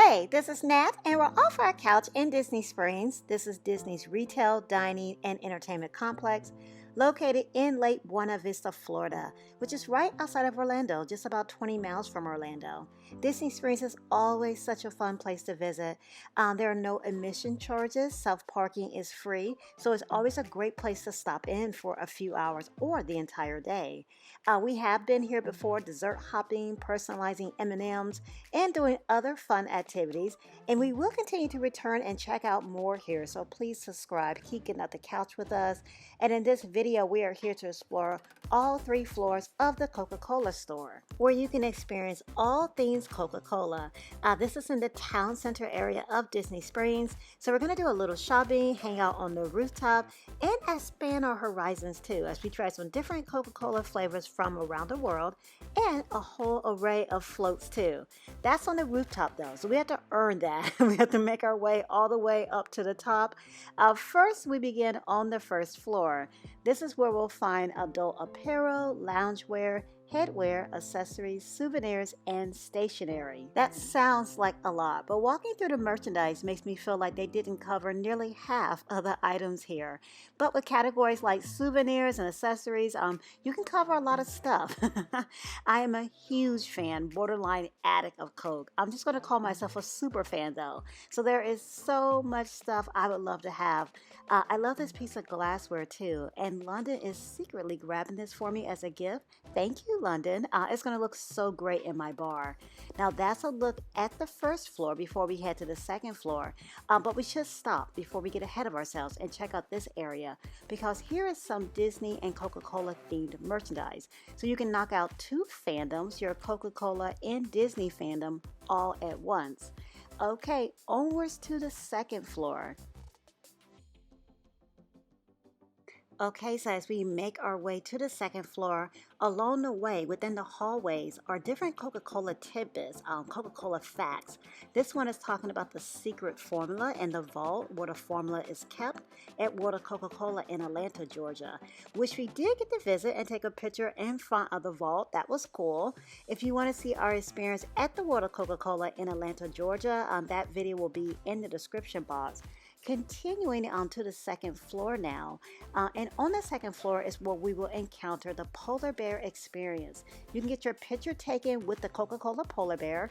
Hey, this is Nat, and we're off our couch in Disney Springs. This is Disney's retail, dining, and entertainment complex located in Lake Buena Vista, Florida, which is right outside of Orlando, just about 20 miles from Orlando. Disney Springs is always such a fun place to visit. There are no admission charges, self-parking is free, so it's always a great place to stop in for a few hours or the entire day. We have been here before, dessert hopping, personalizing M&Ms, and doing other fun activities, and we will continue to return and check out more here, so please subscribe, keep getting out the couch with us. And in this video, we are here to explore all 3 floors of the Coca-Cola Store, where you can experience all things Coca-Cola. This is in the town center area of Disney Springs, so we're going to do a little shopping, hang out on the rooftop, and expand our horizons too, as we try some different Coca-Cola flavors from around the world, and a whole array of floats too. That's on the rooftop though, so we have to earn that. We have to make our way all the way up to the top. First, we begin on the first floor. This is where we'll find adult apparel, loungewear, headwear, accessories, souvenirs, and stationery. That sounds like a lot, but walking through the merchandise makes me feel like they didn't cover nearly half of the items here. But with categories like souvenirs and accessories, you can cover a lot of stuff. I am a huge fan, borderline addict of Coke. I'm just going to call myself a super fan though. So there is so much stuff I would love to have. I love this piece of glassware too, and London is secretly grabbing this for me as a gift. Thank you, London. It's going to look so great in my bar. Now that's a look at the first floor before we head to the second floor. But we should stop before we get ahead of ourselves and check out this area, because here is some Disney and Coca-Cola themed merchandise. So you can knock out 2 fandoms, your Coca-Cola and Disney fandom, all at once. Okay, onwards to the second floor. Okay, so as we make our way to the second floor, along the way within the hallways are different Coca-Cola tidbits, Coca-Cola facts. This one is talking about the secret formula in the vault where the formula is kept at Water Coca-Cola in Atlanta, Georgia, which we did get to visit and take a picture in front of the vault. That was cool. If you want to see our experience at the Water Coca-Cola in Atlanta, Georgia, that video will be in the description box. Continuing on to the second floor now, and on the second floor is where we will encounter the polar bear experience. You can get your picture taken with the Coca-Cola polar bear.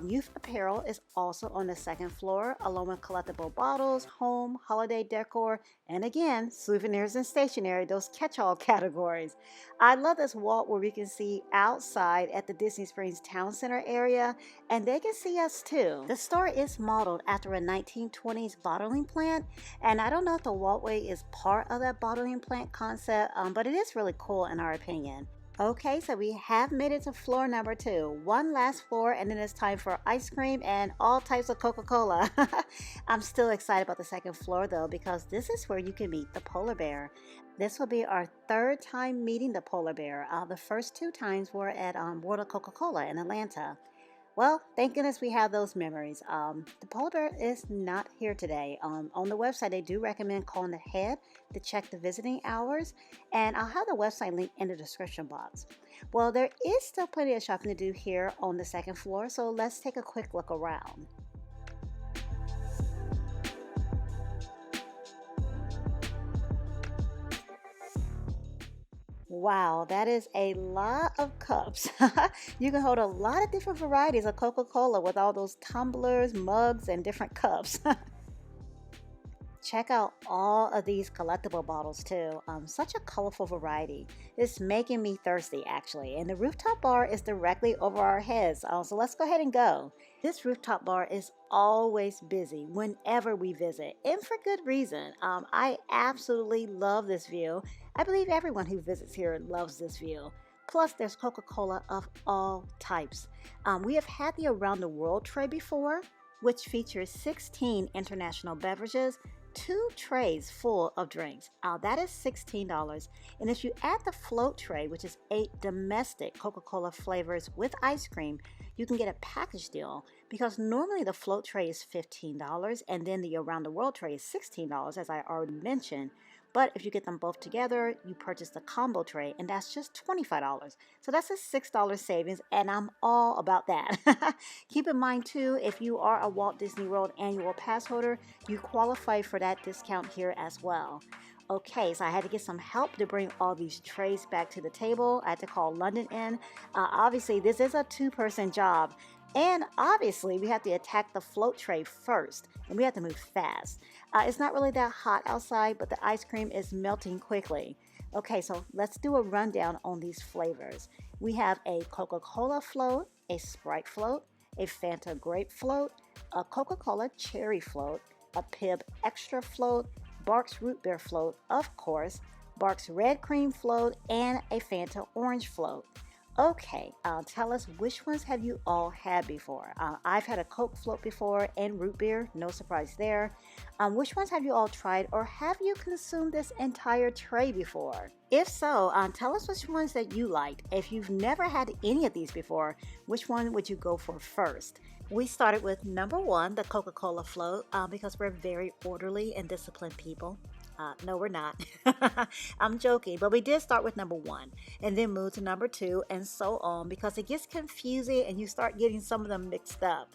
Youth apparel is also on the second floor, along with collectible bottles, home, holiday decor, and again, souvenirs and stationery, those catch-all categories. I love this vault where we can see outside at the Disney Springs Town Center area, and they can see us too. The store is modeled after a 1920s bottling plant, and I don't know if the walkway is part of that bottling plant concept, but it is really cool in our opinion. Okay, so we have made it to floor number 2. One last floor, and then it's time for ice cream and all types of Coca-Cola. I'm still excited about the second floor though, because this is where you can meet the polar bear. This will be our 3rd time meeting the polar bear. The first 2 times were at Water Coca-Cola in Atlanta. Well, thank goodness we have those memories. The polar bear is not here today. On the website, they do recommend calling ahead to check the visiting hours, and I'll have the website link in the description box. Well, there is still plenty of shopping to do here on the second floor, so let's take a quick look around. Wow, that is a lot of cups. You can hold a lot of different varieties of Coca-Cola with all those tumblers, mugs, and different cups. Check out all of these collectible bottles too. Such a colorful variety. It's making me thirsty actually. And the rooftop bar is directly over our heads. So let's go ahead and go. This rooftop bar is always busy whenever we visit, and for good reason. I absolutely love this view. I believe everyone who visits here loves this view. Plus, there's Coca-Cola of all types. We have had the Around the World tray before, which features 16 international beverages, 2 trays full of drinks. That is $16. And if you add the float tray, which is 8 domestic Coca-Cola flavors with ice cream, you can get a package deal, because normally the float tray is $15 and then the Around the World tray is $16, as I already mentioned. But if you get them both together, you purchase the combo tray, and that's just $25. So that's a $6 savings, and I'm all about that. Keep in mind too, if you are a Walt Disney World annual pass holder, you qualify for that discount here as well. Okay, so I had to get some help to bring all these trays back to the table. I had to call London in. Obviously, this is a two-person job. And obviously, we have to attack the float tray first, and we have to move fast. It's not really that hot outside, but the ice cream is melting quickly. Okay, so let's do a rundown on these flavors. We have a Coca-Cola float, a Sprite float, a Fanta grape float, a Coca-Cola cherry float, a Pib extra float, Barks root beer float, of course, Barks red cream float, and a Fanta orange float. Okay, tell us, which ones have you all had before? I've had a Coke float before and root beer, no surprise there. Which ones have you all tried, or have you consumed this entire tray before? If so, tell us which ones that you liked. If you've never had any of these before, which one would you go for first? We started with number one, the Coca-Cola float, because we're very orderly and disciplined people. No, we're not. I'm joking, but we did start with number one and then move to number two and so on, because it gets confusing and you start getting some of them mixed up.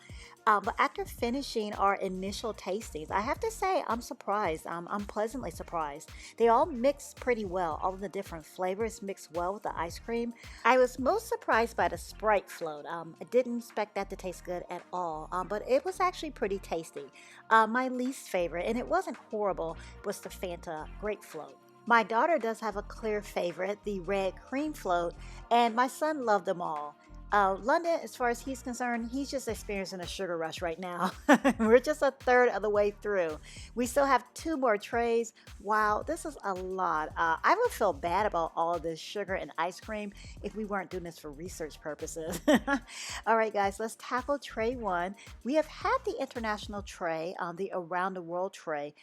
But after finishing our initial tastings, I have to say I'm surprised. I'm pleasantly surprised. They all mix pretty well. All of the different flavors mix well with the ice cream. I was most surprised by the Sprite float. I didn't expect that to taste good at all, but it was actually pretty tasty. My least favorite, and it wasn't horrible, was the Fanta grape float. My daughter does have a clear favorite, the red cream float, and my son loved them all. London, as far as he's concerned, he's just experiencing a sugar rush right now. We're just a third of the way through. We still have two more trays. Wow, this is a lot. I would feel bad about all this sugar and ice cream if we weren't doing this for research purposes. All right, guys, let's tackle tray one. We have had the international tray, the around the world tray,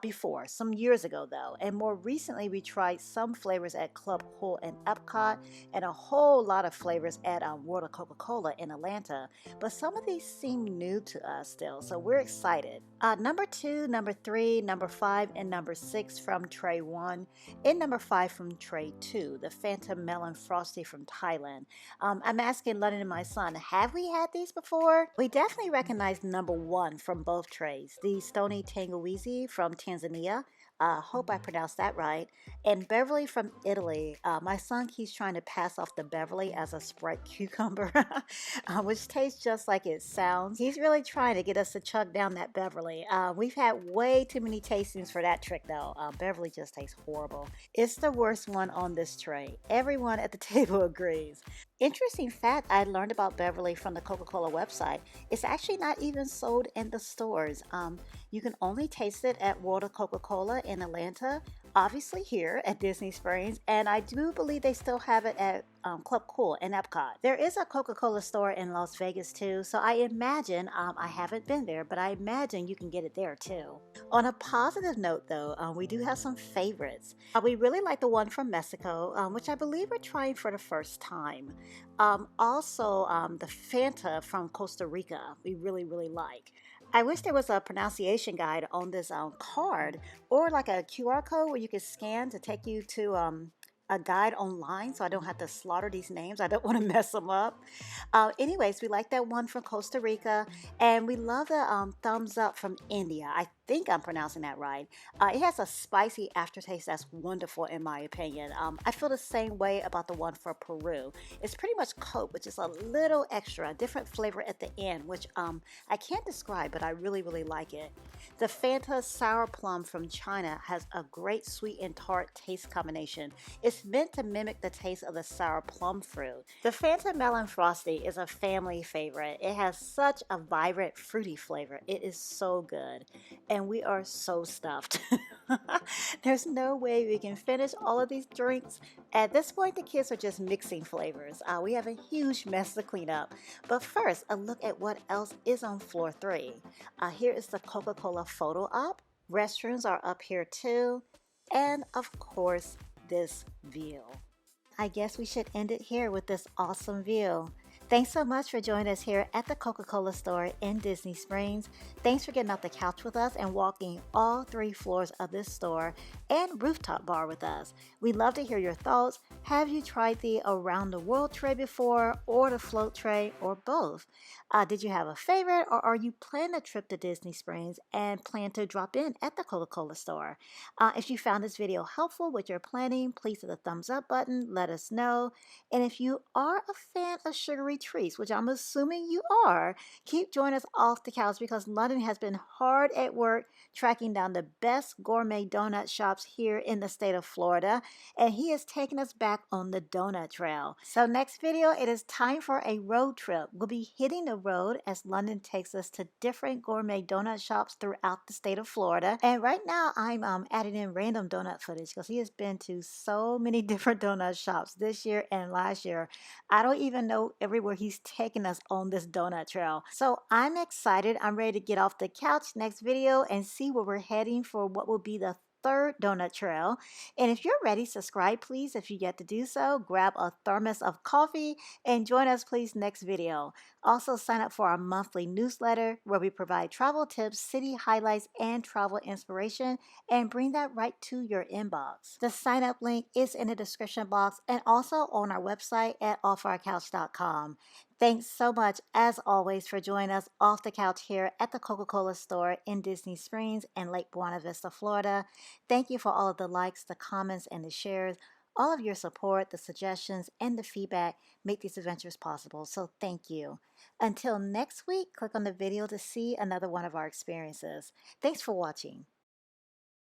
before, some years ago though, and more recently we tried some flavors at Club Cool and Epcot, and a whole lot of flavors at World of Coca-Cola in Atlanta, but some of these seem new to us still, so we're excited. Number two, number three, number five, and number six from tray one, and number five from tray two, the Fanta Melon Frosty from Thailand. I'm asking London and my son, have we had these before? We definitely recognize number one from both trays, the Stony Tangawizi from Tanzania. Hope I pronounced that right. And Beverly from Italy. My son keeps trying to pass off the Beverly as a Sprite cucumber, which tastes just like it sounds. He's really trying to get us to chug down that Beverly. We've had way too many tastings for that trick though. Beverly just tastes horrible. It's the worst one on this tray. Everyone at the table agrees. Interesting fact I learned about Beverly from the Coca-Cola website. It's actually not even sold in the stores. You can only taste it at World of Coca-Cola in Atlanta, obviously here at Disney Springs, and I do believe they still have it at Club Cool in Epcot. There is a Coca-Cola store in Las Vegas too, so I imagine, I haven't been there, but I imagine you can get it there too. On a positive note though, we do have some favorites. We really like the one from Mexico, which I believe we're trying for the first time. Also, the Fanta from Costa Rica, we really, really like. I wish there was a pronunciation guide on this card, or like a QR code where you could scan to take you to a guide online, so I don't have to slaughter these names. I don't want to mess them up. Anyways, we like that one from Costa Rica, and we love the thumbs up from India. I think I'm pronouncing that right. It has a spicy aftertaste that's wonderful in my opinion. I feel the same way about the one for Peru. It's pretty much Coke, which is a little extra, a different flavor at the end, which I can't describe, but I really, really like it. The Fanta Sour Plum from China has a great sweet and tart taste combination. It's meant to mimic the taste of the sour plum fruit. The Fanta Melon Frosty is a family favorite. It has such a vibrant, fruity flavor. It is so good. And we are so stuffed. There's no way we can finish all of these drinks. At this point, the kids are just mixing flavors. We have a huge mess to clean up. But first, a look at what else is on floor 3. Here is the Coca-Cola photo op. Restrooms are up here too. And of course, this view. I guess we should end it here with this awesome view. Thanks so much for joining us here at the Coca-Cola Store in Disney Springs. Thanks for getting off the couch with us and walking all 3 floors of this store and Rooftop Bar with us. We'd love to hear your thoughts. Have you tried the Around the World tray before, or the float tray, or both? Did you have a favorite, or are you planning a trip to Disney Springs and plan to drop in at the Coca-Cola Store? If you found this video helpful with your planning, please hit the thumbs up button. Let us know. And if you are a fan of sugary treats, which I'm assuming you are, keep joining us off the couch because London has been hard at work tracking down the best gourmet donut shops here in the state of Florida, and he is taking us back on the donut trail. So next video, it is time for a road trip. We'll be hitting the road as London takes us to different gourmet donut shops throughout the state of Florida. And right now, I'm adding in random donut footage because he has been to so many different donut shops this year and last year. I don't even know everywhere he's taking us on this donut trail. So I'm excited. I'm ready to get off the couch next video and see where we're heading for what will be the third donut trail. And if you're ready, subscribe please if you yet to do so. Grab a thermos of coffee and join us please next video. Also sign up for our monthly newsletter where we provide travel tips, city highlights, and travel inspiration, and bring that right to your inbox. The sign up link is in the description box and also on our website at offourcouch.com. Thanks so much, as always, for joining us off the couch here at the Coca-Cola Store in Disney Springs and Lake Buena Vista, Florida. Thank you for all of the likes, the comments, and the shares. All of your support, the suggestions, and the feedback make these adventures possible, so thank you. Until next week, click on the video to see another one of our experiences. Thanks for watching.